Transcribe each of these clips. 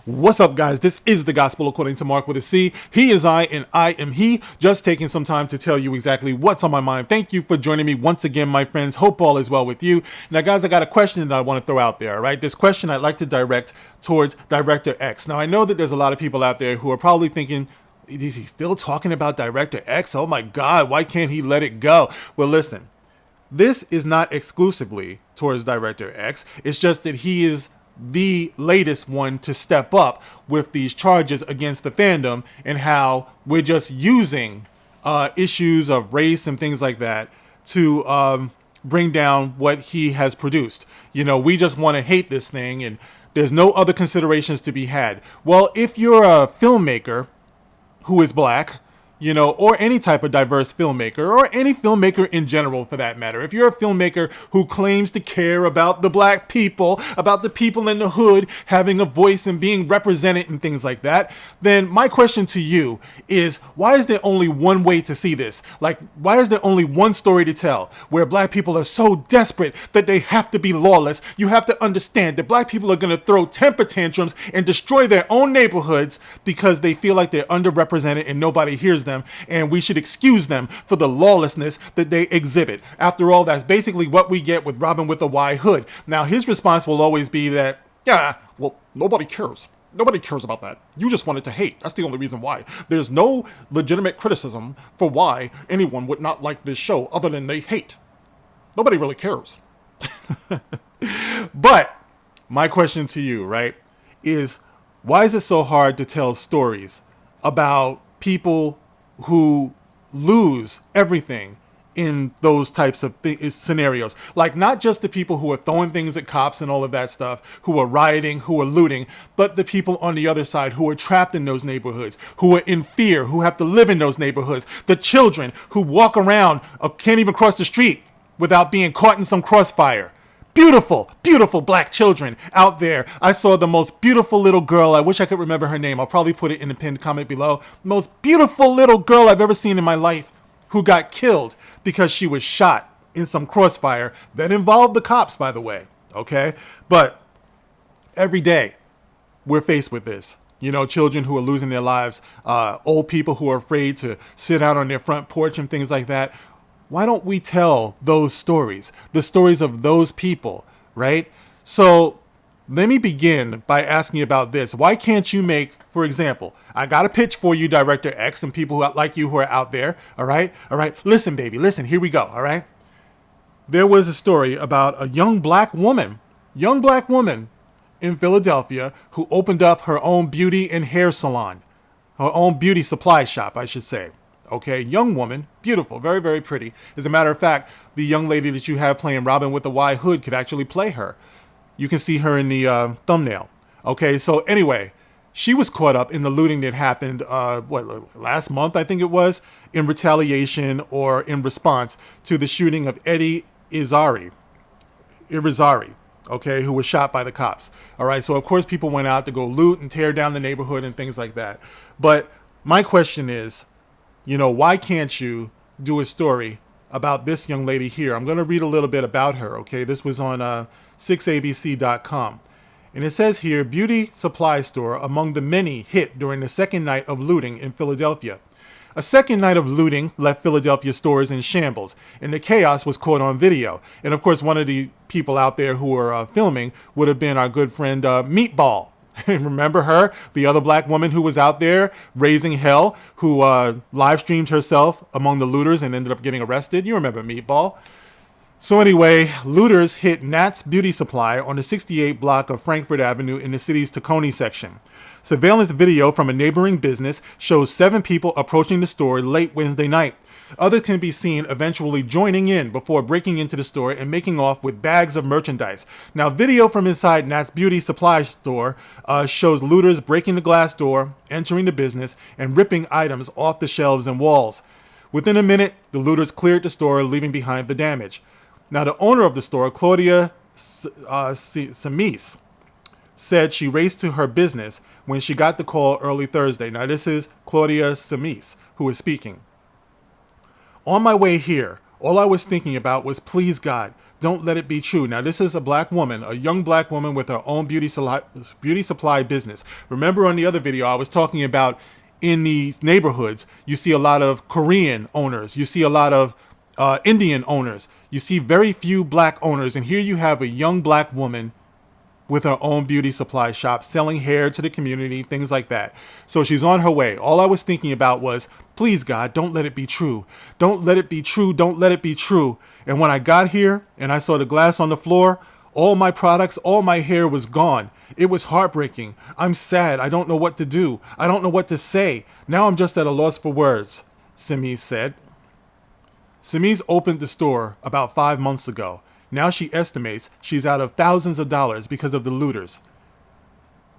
What's up, guys? This is the Gospel According to Mark with a C. He is I, and I am he. Just taking some time to tell you exactly what's on my mind. Thank you for joining me once again, my friends. Hope all is well with you. Now, guys, I got a question that I want to throw out there, all right? This question I'd like to direct towards Director X. Now, I know that there's a lot of people out there who are probably thinking, is he still talking about Director X? Oh my God, why can't he let it go? Well, listen, this is not exclusively towards Director X. It's just that he is the latest one to step up with these charges against the fandom, and how we're just using issues of race and things like that to bring down what he has produced. You know, we just want to hate this thing, and there's no other considerations to be had. Well, if you're a filmmaker who is black, you know, or any type of diverse filmmaker, or any filmmaker in general for that matter, if you're a filmmaker who claims to care about the black people, about the people in the hood having a voice and being represented and things like that, then my question to you is, why is there only one way to see this? Like, why is there only one story to tell where black people are so desperate that they have to be lawless? You have to understand that black people are going to throw temper tantrums and destroy their own neighborhoods because they feel like they're underrepresented and nobody hears them, and we should excuse them for the lawlessness that they exhibit. After all, that's basically what we get with Robyn with a Y Hood. Now, his response will always be that, yeah, well, nobody cares. Nobody cares about that. You just wanted to hate. That's the only reason why. There's no legitimate criticism for why anyone would not like this show other than they hate. Nobody really cares. But my question to you, right, is why is it so hard to tell stories about people who lose everything in those types of scenarios? Like, not just the people who are throwing things at cops and all of that stuff, who are rioting, who are looting, but the people on the other side who are trapped in those neighborhoods, who are in fear, who have to live in those neighborhoods, the children who walk around or can't even cross the street without being caught in some crossfire. Beautiful, beautiful black children out there. I saw the most beautiful little girl. I wish I could remember her name. I'll probably put it in the pinned comment below. Most beautiful little girl I've ever seen in my life, who got killed because she was shot in some crossfire that involved the cops, by the way. Okay? But every day we're faced with this. You know, children who are losing their lives, old people who are afraid to sit out on their front porch and things like that. Why don't we tell those stories, the stories of those people, right? So let me begin by asking about this. Why can't you make, for example, I got a pitch for you, Director X, and people who like you who are out there, all right? All right, listen, baby, listen, here we go, all right? There was a story about a young black woman in Philadelphia who opened up her own beauty and hair salon, her own beauty supply shop, I should say. Okay, young woman, beautiful, very, very pretty. As a matter of fact, the young lady that you have playing Robyn with the Y Hood could actually play her. You can see her in the thumbnail. Okay, so anyway, she was caught up in the looting that happened, last month, I think it was, in retaliation or in response to the shooting of Eddie Irizarry, okay, who was shot by the cops. All right, so of course people went out to go loot and tear down the neighborhood and things like that. But my question is, you know, why can't you do a story about this young lady here? I'm going to read a little bit about her, okay? This was on 6abc.com. And it says here, beauty supply store among the many hit during the second night of looting in Philadelphia. A second night of looting left Philadelphia stores in shambles, and the chaos was caught on video. And of course, one of the people out there who were filming would have been our good friend Meatball. Remember her, the other black woman who was out there raising hell, who live streamed herself among the looters and ended up getting arrested? You remember Meatball. So anyway, looters hit Nat's Beauty Supply on the 68 block of Frankfurt Avenue in the city's Tacony section. Surveillance video from a neighboring business shows 7 people approaching the store late Wednesday night. Others can be seen eventually joining in before breaking into the store and making off with bags of merchandise. Now, video from inside Nat's Beauty Supply store shows looters breaking the glass door, entering the business, and ripping items off the shelves and walls. Within a minute, the looters cleared the store, leaving behind the damage. Now, the owner of the store, Claudia Samis, said she raced to her business when she got the call early Thursday. Now, this is Claudia Samis who is speaking. On my way here, all I was thinking about was, please God, don't let it be true. Now, this is a black woman, a young black woman with her own beauty supply business. Remember on the other video, I was talking about in these neighborhoods, you see a lot of Korean owners. You see a lot of Indian owners. You see very few black owners. And here you have a young black woman with her own beauty supply shop, selling hair to the community, things like that. So she's on her way. All I was thinking about was, please, God, don't let it be true. Don't let it be true. Don't let it be true. And when I got here and I saw the glass on the floor, all my products, all my hair was gone. It was heartbreaking. I'm sad. I don't know what to do. I don't know what to say. Now I'm just at a loss for words, Simise said. Simise opened the store about 5 months ago. Now she estimates she's out of thousands of dollars because of the looters.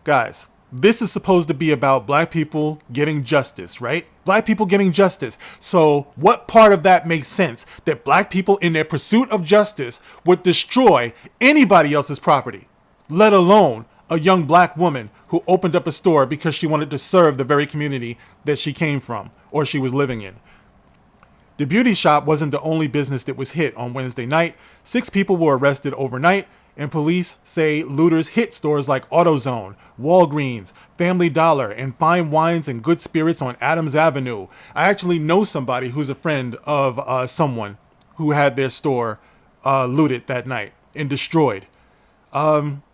Guys, this is supposed to be about black people getting justice, right? Black people getting justice. So what part of that makes sense that black people in their pursuit of justice would destroy anybody else's property, let alone a young black woman who opened up a store because she wanted to serve the very community that she came from or she was living in? The beauty shop wasn't the only business that was hit on Wednesday night. 6 people were arrested overnight, and police say looters hit stores like AutoZone, Walgreens, Family Dollar, and Fine Wines and Good Spirits on Adams Avenue. I actually know somebody who's a friend of someone who had their store looted that night and destroyed.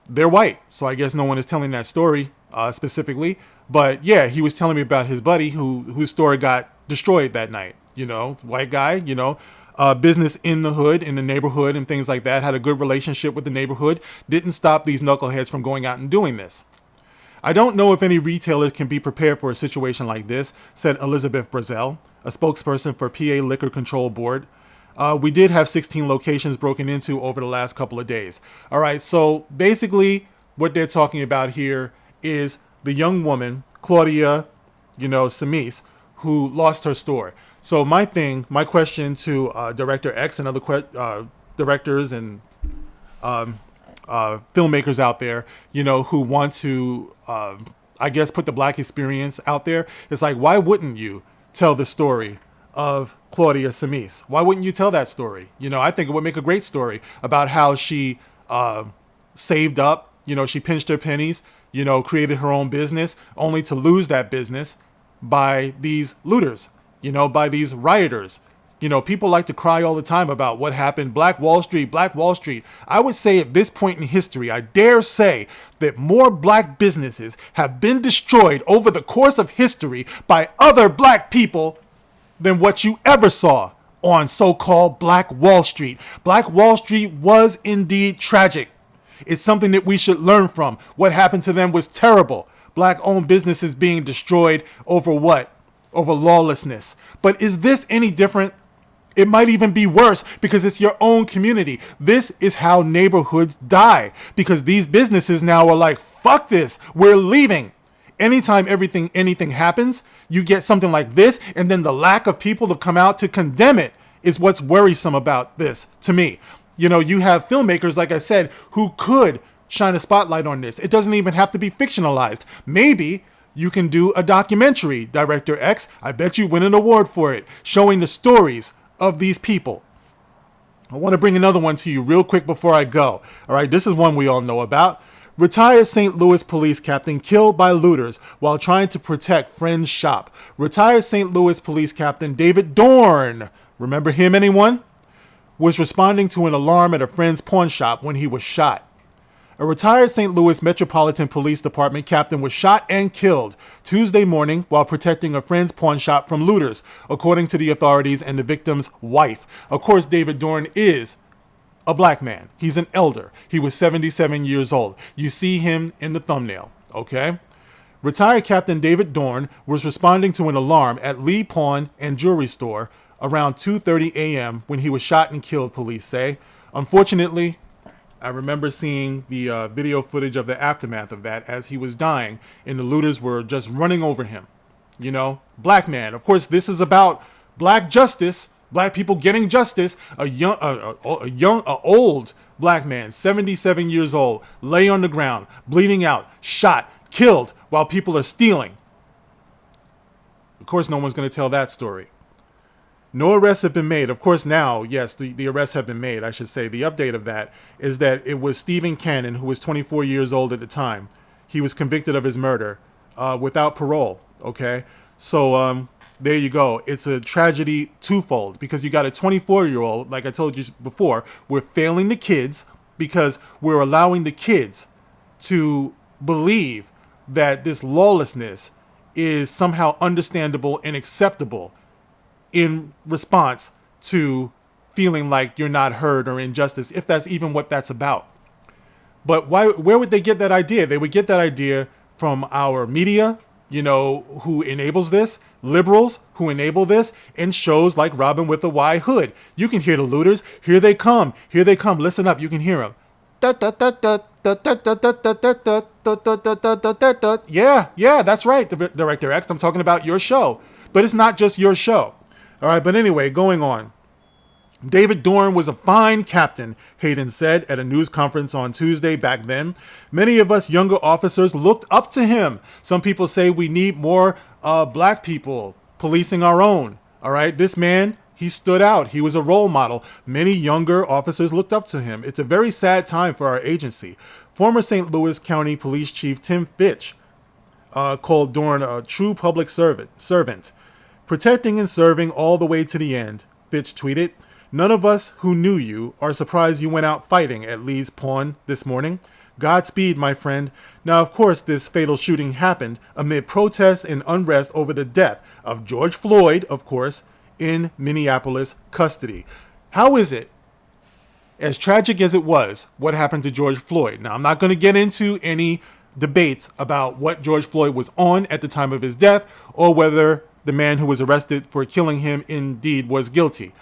They're white, so I guess no one is telling that story specifically. But yeah, he was telling me about his buddy whose store got destroyed that night. You know, white guy, you know, business in the hood, in the neighborhood and things like that, had a good relationship with the neighborhood, didn't stop these knuckleheads from going out and doing this. I don't know if any retailers can be prepared for a situation like this, said Elizabeth Brazel, a spokesperson for PA Liquor Control Board. We did have 16 locations broken into over the last couple of days. All right, so basically what they're talking about here is the young woman, Claudia, Simise, who lost her store. So my question to Director X and other directors and filmmakers out there, who want to, I guess, put the black experience out there, is like, why wouldn't you tell the story of Claudia Simise? Why wouldn't you tell that story? I think it would make a great story about how she saved up, she pinched her pennies, created her own business, only to lose that business by these looters. By these rioters. People like to cry all the time about what happened. Black Wall Street, Black Wall Street. I would say at this point in history, I dare say that more black businesses have been destroyed over the course of history by other black people than what you ever saw on so-called Black Wall Street. Black Wall Street was indeed tragic. It's something that we should learn from. What happened to them was terrible. Black-owned businesses being destroyed over what? Over lawlessness. But is this any different? It might even be worse because it's your own community. This is how neighborhoods die, because these businesses now are like, fuck this, we're leaving. Anytime anything happens, you get something like this, and then the lack of people to come out to condemn it is what's worrisome about this to me. You have filmmakers, like I said, who could shine a spotlight on this. It doesn't even have to be fictionalized. Maybe you can do a documentary, Director X. I bet you win an award for it, showing the stories of these people. I want to bring another one to you real quick before I go. All right, this is one we all know about. Retired St. Louis police captain killed by looters while trying to protect friend's shop. Retired St. Louis police captain David Dorne, remember him, anyone? Was responding to an alarm at a friend's pawn shop when he was shot. A retired St. Louis Metropolitan Police Department captain was shot and killed Tuesday morning while protecting a friend's pawn shop from looters, according to the authorities and the victim's wife. Of course, David Dorne is a black man. He's an elder. He was 77 years old. You see him in the thumbnail, okay? Retired Captain David Dorne was responding to an alarm at Lee Pawn and Jewelry Store around 2:30 a.m. when he was shot and killed, police say. Unfortunately, I remember seeing the video footage of the aftermath of that as he was dying, and the looters were just running over him. Black man. Of course, this is about black justice, black people getting justice. A old black man, 77 years old, lay on the ground, bleeding out, shot, killed while people are stealing. Of course, no one's going to tell that story. No arrests have been made. Of course, now, yes, the arrests have been made. I should say the update of that is that it was Stephen Cannon, who was 24 years old at the time. He was convicted of his murder without parole. Okay, so there you go. It's a tragedy twofold because you got a 24-year-old, like I told you before, we're failing the kids because we're allowing the kids to believe that this lawlessness is somehow understandable and acceptable in response to feeling like you're not heard or injustice, if that's even what that's about. But where would they get that idea? They would get that idea from our media, who enables this, liberals who enable this, and shows like Robyn with a Y Hood. You can hear the looters. Here they come. Here they come. Listen up. You can hear them. Yeah, that's right, Director X. I'm talking about your show. But it's not just your show. All right, but anyway, going on. David Dorne was a fine captain, Hayden said at a news conference on Tuesday back then. Many of us younger officers looked up to him. Some people say we need more black people policing our own. All right, this man, he stood out. He was a role model. Many younger officers looked up to him. It's a very sad time for our agency. Former St. Louis County Police Chief Tim Fitch called Dorne a true public servant. Protecting and serving all the way to the end, Fitch tweeted. None of us who knew you are surprised you went out fighting at Lee's Pawn this morning. Godspeed, my friend. Now, of course, this fatal shooting happened amid protests and unrest over the death of George Floyd, of course, in Minneapolis custody. How is it, as tragic as it was, what happened to George Floyd? Now, I'm not going to get into any debates about what George Floyd was on at the time of his death or whether the man who was arrested for killing him indeed was guilty.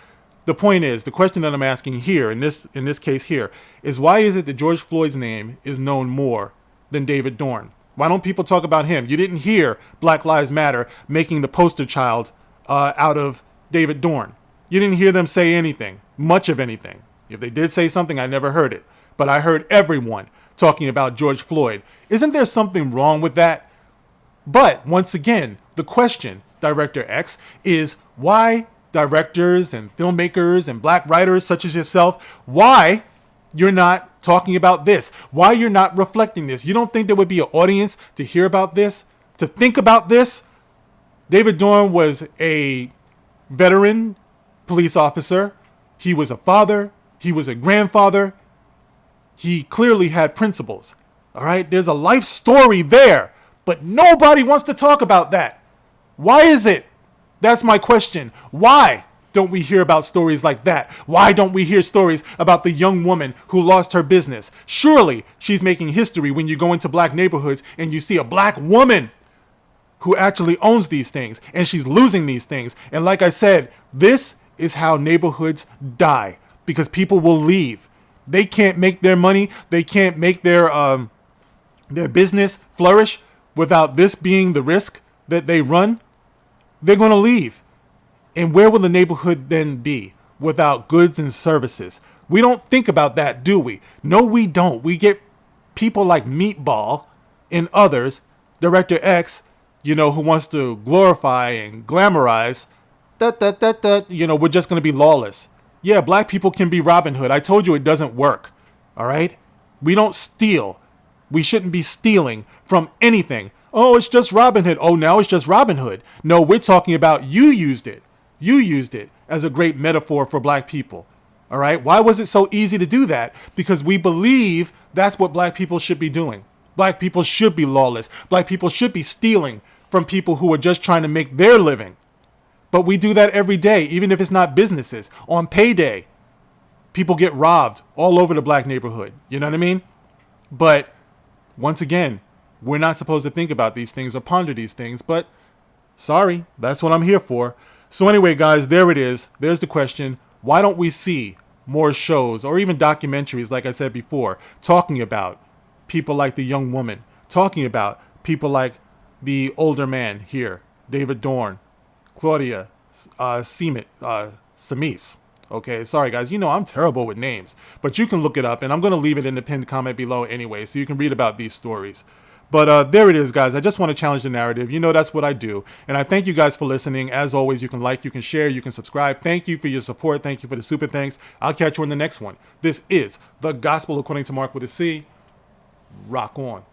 The point is, the question that I'm asking here, in this case here, is why is it that George Floyd's name is known more than David Dorne? Why don't people talk about him? You didn't hear Black Lives Matter making the poster child out of David Dorne. You didn't hear them say anything, much of anything. If they did say something, I never heard it. But I heard everyone talking about George Floyd. Isn't there something wrong with that? But once again, the question, Director X, is why directors and filmmakers and black writers such as yourself, why you're not talking about this? Why you're not reflecting this? You don't think there would be an audience to hear about this, to think about this? David Dorne was a veteran police officer. He was a father. He was a grandfather. He clearly had principles. All right, there's a life story there, but nobody wants to talk about that. Why is it? That's my question. Why don't we hear about stories like that? Why don't we hear stories about the young woman who lost her business? Surely she's making history when you go into black neighborhoods and you see a black woman who actually owns these things and she's losing these things. And like I said, this is how neighborhoods die because people will leave. They can't make their money. They can't make their business flourish without this being the risk that they run. They're going to leave. And where will the neighborhood then be without goods and services? We don't think about that, do we? No, we don't. We get people like Meatball and others, Director X, who wants to glorify and glamorize we're just going to be lawless. Yeah, black people can be Robin Hood. I told you it doesn't work. All right? We don't steal. We shouldn't be stealing from anything. Oh, it's just Robin Hood. Oh, now it's just Robin Hood. No, we're talking about you used it. You used it as a great metaphor for black people. All right? Why was it so easy to do that? Because we believe that's what black people should be doing. Black people should be lawless. Black people should be stealing from people who are just trying to make their living. But we do that every day, even if it's not businesses. On payday, people get robbed all over the black neighborhood. You know what I mean? But once again, we're not supposed to think about these things or ponder these things, but sorry, that's what I'm here for. So anyway, guys, there it is. There's the question. Why don't we see more shows or even documentaries, like I said before, talking about people like the young woman, talking about people like the older man here, David Dorne, Claudia Samis. Okay, sorry guys, I'm terrible with names, but you can look it up and I'm going to leave it in the pinned comment below anyway, so you can read about these stories. But there it is, guys. I just want to challenge the narrative. You know, that's what I do. And I thank you guys for listening. As always, you can like, you can share, you can subscribe. Thank you for your support. Thank you for the super thanks. I'll catch you in the next one. This is The Gospel According to Mark with a C. Rock on.